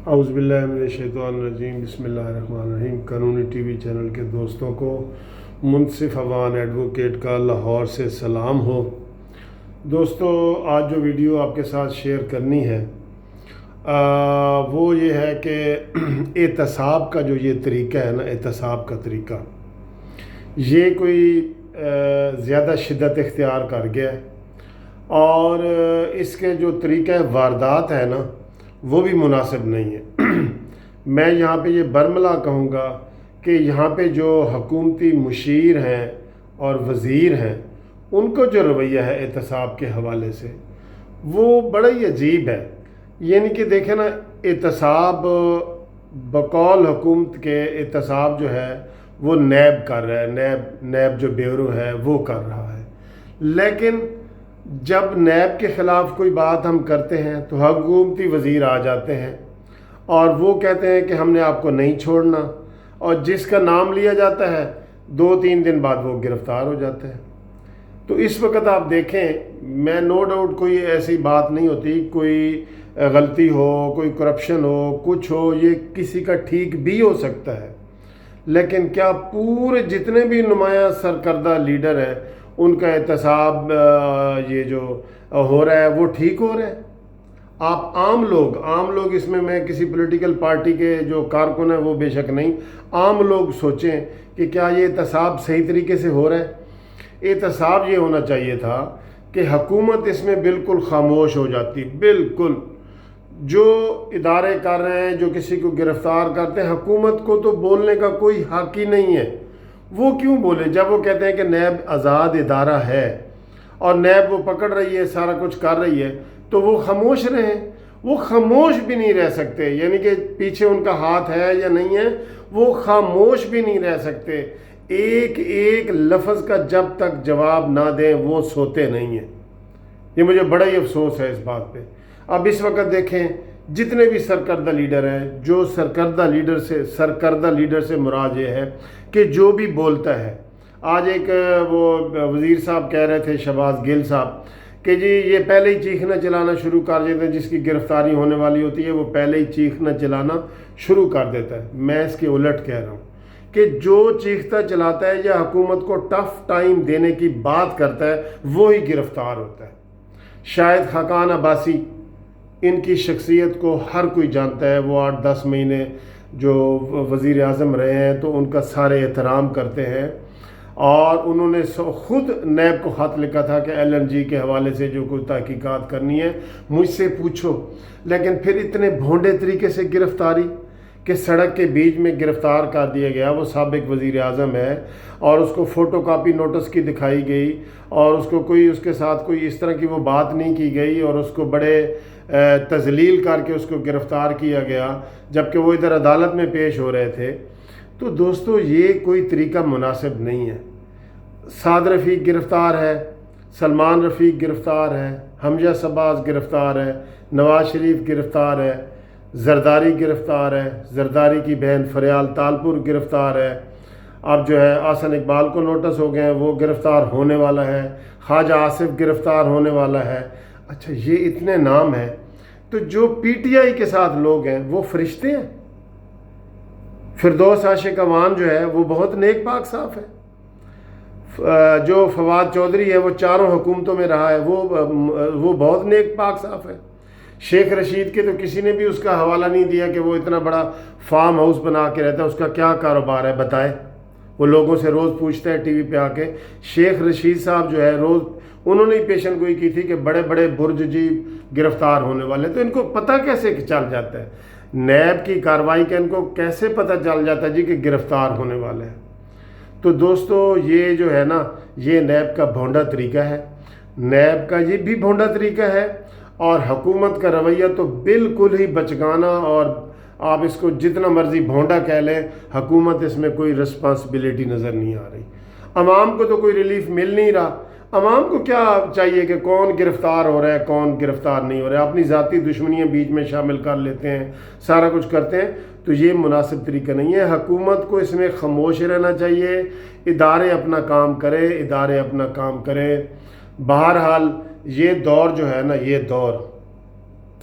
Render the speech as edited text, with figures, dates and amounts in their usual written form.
اعوذ باللہ من الشیطان الرجیم، بسم اللہ الرحمن الرحیم۔ قانونی ٹی وی چینل کے دوستوں کو منصف عوان ایڈوکیٹ کا لاہور سے سلام ہو۔ دوستو، آج جو ویڈیو آپ کے ساتھ شیئر کرنی ہے وہ یہ ہے کہ احتساب کا جو یہ طریقہ ہے نا، احتساب کا طریقہ یہ کوئی زیادہ شدت اختیار کر گیا ہے، اور اس کے جو طریقہ واردات ہے نا وہ بھی مناسب نہیں ہے۔ میں یہاں پہ یہ برملا کہوں گا کہ یہاں پہ جو حکومتی مشیر ہیں اور وزیر ہیں، ان کو جو رویہ ہے احتساب کے حوالے سے وہ بڑا ہی عجیب ہے۔ یعنی کہ دیکھیں نا، احتساب بقول حکومت کے احتساب جو ہے وہ نیب کر رہا ہے، نیب جو بیورو ہے وہ کر رہا ہے، لیکن جب نیب کے خلاف کوئی بات ہم کرتے ہیں تو حکومتی وزیر آ جاتے ہیں اور وہ کہتے ہیں کہ ہم نے آپ کو نہیں چھوڑنا، اور جس کا نام لیا جاتا ہے 2-3 دن بعد وہ گرفتار ہو جاتے ہیں۔ تو اس وقت آپ دیکھیں، میں نو ڈاؤٹ کوئی ایسی بات نہیں ہوتی، کوئی غلطی ہو، کوئی کرپشن ہو، کچھ ہو، یہ کسی کا ٹھیک بھی ہو سکتا ہے، لیکن کیا پورے جتنے بھی نمایاں سرکردہ لیڈر ہیں ان کا احتساب یہ جو ہو رہا ہے وہ ٹھیک ہو رہا ہے؟ آپ عام لوگ اس میں کسی پولیٹیکل پارٹی کے جو کارکن ہیں وہ بے شک نہیں، عام لوگ سوچیں کہ کیا یہ احتساب صحیح طریقے سے ہو رہا ہے؟ احتساب یہ ہونا چاہیے تھا کہ حکومت اس میں بالکل خاموش ہو جاتی، بالکل جو ادارے کر رہے ہیں، جو کسی کو گرفتار کرتے ہیں، حکومت کو تو بولنے کا کوئی حق ہی نہیں ہے۔ وہ کیوں بولے جب وہ کہتے ہیں کہ نیب آزاد ادارہ ہے اور نیب وہ پکڑ رہی ہے، سارا کچھ کر رہی ہے، تو وہ خاموش رہیں؟ وہ خاموش بھی نہیں رہ سکتے، یعنی کہ پیچھے ان کا ہاتھ ہے یا نہیں ہے، وہ خاموش بھی نہیں رہ سکتے۔ ایک ایک لفظ کا جب تک جواب نہ دیں وہ سوتے نہیں ہیں۔ یہ مجھے بڑا ہی افسوس ہے اس بات پہ۔ اب اس وقت دیکھیں، جتنے بھی سرکردہ لیڈر ہیں، جو سرکردہ لیڈر سے مراد یہ ہے کہ جو بھی بولتا ہے، آج ایک وہ وزیر صاحب کہہ رہے تھے، شہباز گل صاحب، کہ جی یہ پہلے ہی چیخنا چلانا شروع کر دیتے ہیں، جس کی گرفتاری ہونے والی ہوتی ہے وہ پہلے ہی چیخنا چلانا شروع کر دیتا ہے۔ میں اس کے الٹ کہہ رہا ہوں کہ جو چیختا چلاتا ہے یا حکومت کو ٹف ٹائم دینے کی بات کرتا ہے وہی گرفتار ہوتا ہے۔ شاہد خاقان عباسی، ان کی شخصیت کو ہر کوئی جانتا ہے، وہ 8-10 مہینے جو وزیر اعظم رہے ہیں تو ان کا سارے احترام کرتے ہیں، اور انہوں نے خود نیب کو خط لکھا تھا کہ LNG کے حوالے سے جو کوئی تحقیقات کرنی ہے مجھ سے پوچھو، لیکن پھر اتنے بھونڈے طریقے سے گرفتاری کہ سڑک کے بیچ میں گرفتار کر دیا گیا۔ وہ سابق وزیر اعظم ہے اور اس کو فوٹو کاپی نوٹس کی دکھائی گئی، اور اس کو اس کے ساتھ کوئی اس طرح کی وہ بات نہیں کی گئی، اور اس کو بڑے تذلیل کر کے اس کو گرفتار کیا گیا جبکہ وہ ادھر عدالت میں پیش ہو رہے تھے۔ تو دوستو، یہ کوئی طریقہ مناسب نہیں ہے۔ سعد رفیق گرفتار ہے، سلمان رفیق گرفتار ہے، حمزہ شہباز گرفتار ہے، نواز شریف گرفتار ہے، زرداری گرفتار ہے، زرداری کی بہن فریال تالپور گرفتار ہے، اب جو ہے احسن اقبال کو نوٹس ہو گئے ہیں، وہ گرفتار ہونے والا ہے، خواجہ آصف گرفتار ہونے والا ہے۔ اچھا، یہ اتنے نام ہیں، تو جو PTI کے ساتھ لوگ ہیں وہ فرشتے ہیں؟ فردوس عاشق اوان جو ہے وہ بہت نیک پاک صاف ہے۔ جو فواد چودھری ہے وہ 4 حکومتوں میں رہا ہے، وہ بہت نیک پاک صاف ہے۔ شیخ رشید کے تو کسی نے بھی اس کا حوالہ نہیں دیا کہ وہ اتنا بڑا فارم ہاؤس بنا کے رہتا ہے، اس کا کیا کاروبار ہے بتائے؟ وہ لوگوں سے روز پوچھتا ہے ٹی وی پہ آ کے۔ شیخ رشید صاحب جو ہے روز انہوں نے پیشن گوئی کی تھی کہ بڑے بڑے برج جی گرفتار ہونے والے، تو ان کو پتہ کیسے چل جاتا ہے؟ نیب کی کارروائی کا ان کو کیسے پتہ چل جاتا ہے جی کہ گرفتار ہونے والے ہیں؟ تو دوستو، یہ جو ہے نا، یہ نیب کا بھونڈا طریقہ ہے، نیب کا یہ بھی بھونڈا طریقہ ہے، اور حکومت کا رویہ تو بالکل ہی بچگانہ، اور آپ اس کو جتنا مرضی بھونڈا کہہ لیں، حکومت اس میں کوئی رسپانسبلٹی نظر نہیں آ رہی۔ عوام کو تو کوئی ریلیف مل نہیں رہا۔ عوام کو کیا چاہیے کہ کون گرفتار ہو رہا ہے، کون گرفتار نہیں ہو رہا ہے، اپنی ذاتی دشمنیاں بیچ میں شامل کر لیتے ہیں، سارا کچھ کرتے ہیں۔ تو یہ مناسب طریقہ نہیں ہے۔ حکومت کو اس میں خاموش رہنا چاہیے، ادارے اپنا کام کریں۔ بہرحال یہ دور جو ہے نا، یہ دور